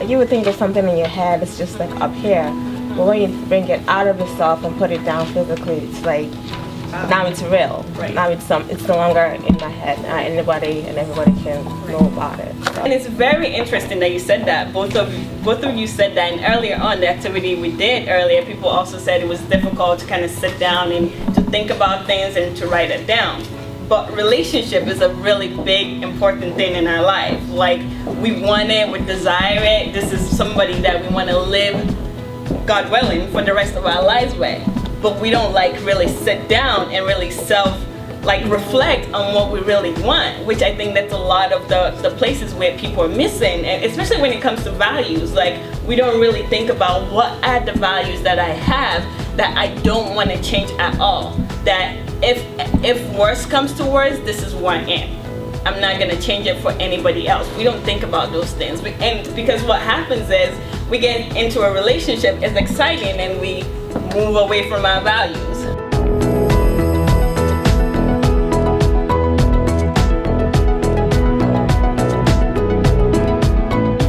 you would think there's something in your head, it's just like up here. But when you bring it out of yourself and put it down physically, it's like, now it's real. Right. Now it's no longer in my head. Anybody and everybody can know about it. So. And it's very interesting that you said that. Both of you said that. And earlier on, the activity we did earlier, people also said it was difficult to kind of sit down and to think about things and to write it down. But relationship is a really big, important thing in our life. Like, we want it, we desire it. This is somebody that we want to live, God willing, for the rest of our lives with. But we don't like really sit down and really reflect on what we really want, which I think that's a lot of the places where people are missing, and especially when it comes to values. Like, we don't really think about what are the values that I have that I don't want to change at all. That if worse comes to worse, this is where I am. I'm not gonna change it for anybody else. We don't think about those things. And because what happens is we get into a relationship, it's exciting, and we move away from our values.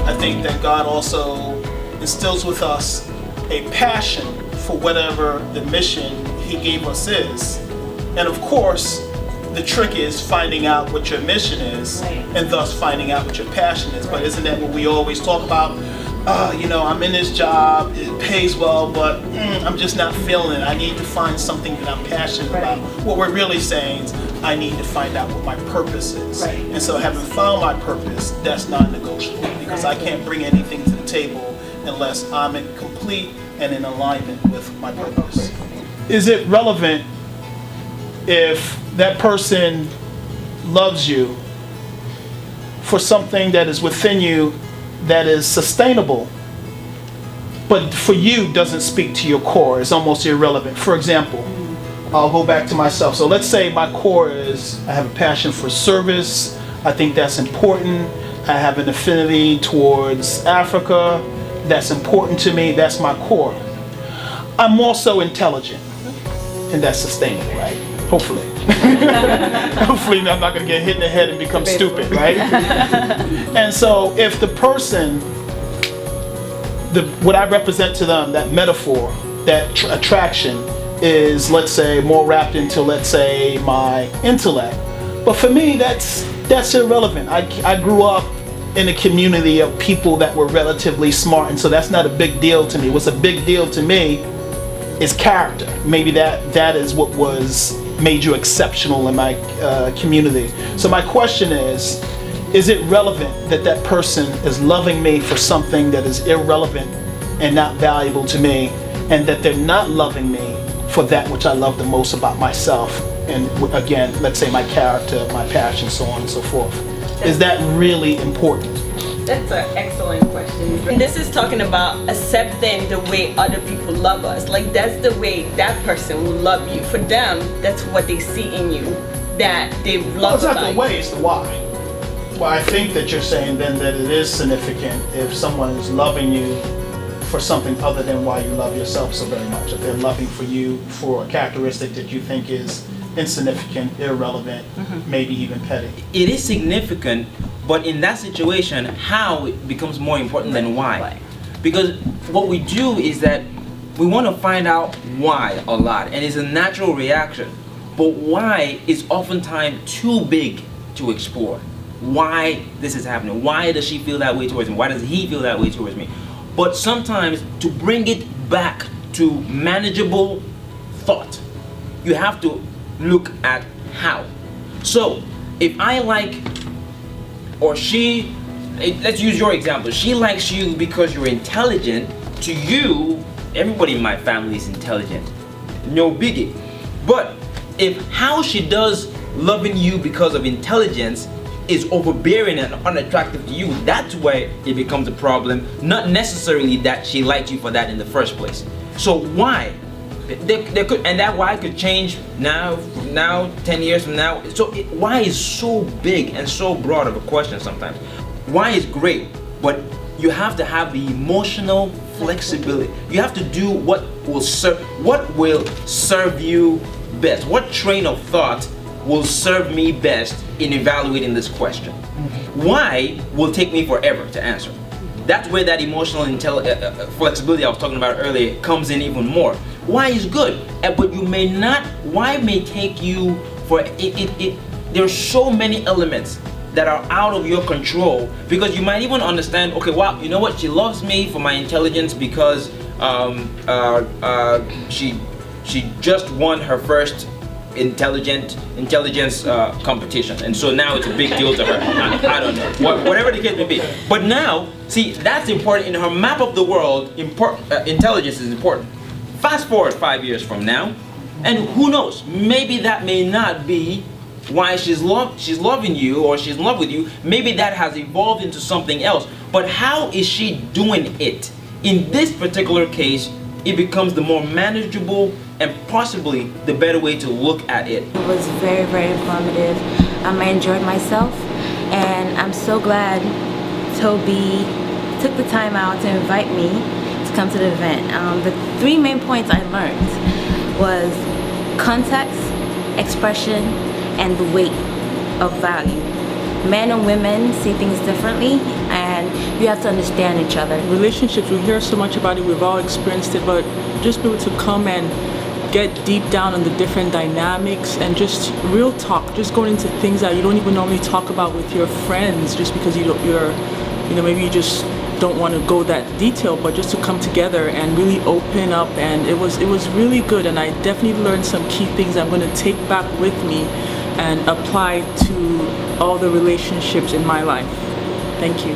I think that God also instills with us a passion for whatever the mission He gave us is. And of course, the trick is finding out what your mission is, and thus finding out what your passion is. But isn't that what we always talk about? I'm in this job, it pays well, but I'm just not feeling it. I need to find something that I'm passionate about. What we're really saying is, I need to find out what my purpose is. And so having found my purpose, that's non-negotiable, because I can't bring anything to the table unless I'm in complete and in alignment with my purpose. Is it relevant if that person loves you for something that is within you that is sustainable, but for you doesn't speak to your core? It's almost irrelevant. For example, I'll go back to myself. So let's say my core is, I have a passion for service. I think that's important. I have an affinity towards Africa. That's important to me. That's my core. I'm also intelligent, and that's sustainable, right? Hopefully. Hopefully I'm not going to get hit in the head and become stupid, right? And so if the person, what I represent to them, that metaphor, that attraction is, let's say, more wrapped into, let's say, my intellect. But for me, that's irrelevant. I grew up in a community of people that were relatively smart, and so that's not a big deal to me. What's a big deal to me is character. Maybe that is what made you exceptional in my community. So my question is it relevant that that person is loving me for something that is irrelevant and not valuable to me, and that they're not loving me for that which I love the most about myself, and again, let's say my character, my passion, so on and so forth? Is that really important? That's an excellent question. And this is talking about accepting the way other people love us. Like, that's the way that person will love you. For them, that's what they see in you, that they love about you. It's not the way, it's the why. Well, I think that you're saying then that it is significant if someone is loving you for something other than why you love yourself so very much. If they're loving for you for a characteristic that you think is insignificant, irrelevant, maybe even petty. It is significant, but in that situation, how it becomes more important than why. Because what we do is that we want to find out why a lot, and it's a natural reaction. But why is oftentimes too big to explore. Why this is happening? Why does she feel that way towards me? Why does he feel that way towards me? But sometimes to bring it back to manageable thought, you have to look at how. So if I like, or she, let's use your example, she likes you because you're intelligent. To you, everybody in my family is intelligent, no biggie. But if how she does loving you because of intelligence is overbearing and unattractive to you, that's where it becomes a problem, not necessarily that she liked you for that in the first place. So why? There could, and that why could change now 10 years from now. So why is so big and so broad of a question sometimes. Why is great, but you have to have the emotional flexibility. You have to do what will serve you best. What train of thought will serve me best in evaluating this question? Why will take me forever to answer. that's where that emotional flexibility I was talking about earlier comes in even more. Why is good, but you may not. Why may take you for it. There's so many elements that are out of your control, because you might even understand, okay, wow, you know what, she loves me for my intelligence because she just won her first intelligence competition, and so now it's a big deal to her. I don't know, whatever the case may be. But now, see, that's important. In her map of the world, intelligence is important. Fast forward 5 years from now, and who knows, maybe that may not be why she's loving you, or she's in love with you. Maybe that has evolved into something else. But how is she doing it? In this particular case, it becomes the more manageable and possibly the better way to look at it. It was very, very informative. I enjoyed myself, and I'm so glad Tobi took the time out to invite me to come to the event. The 3 main points I learned was context, expression, and the weight of value. Men and women see things differently, and you have to understand each other. Relationships, we hear so much about it, we've all experienced it, but just be able to come and get deep down on the different dynamics and just real talk, just going into things that you don't even normally talk about with your friends, just because maybe you just don't want to go that detail, but just to come together and really open up. And it was really good, and I definitely learned some key things I'm going to take back with me and apply to all the relationships in my life. Thank you.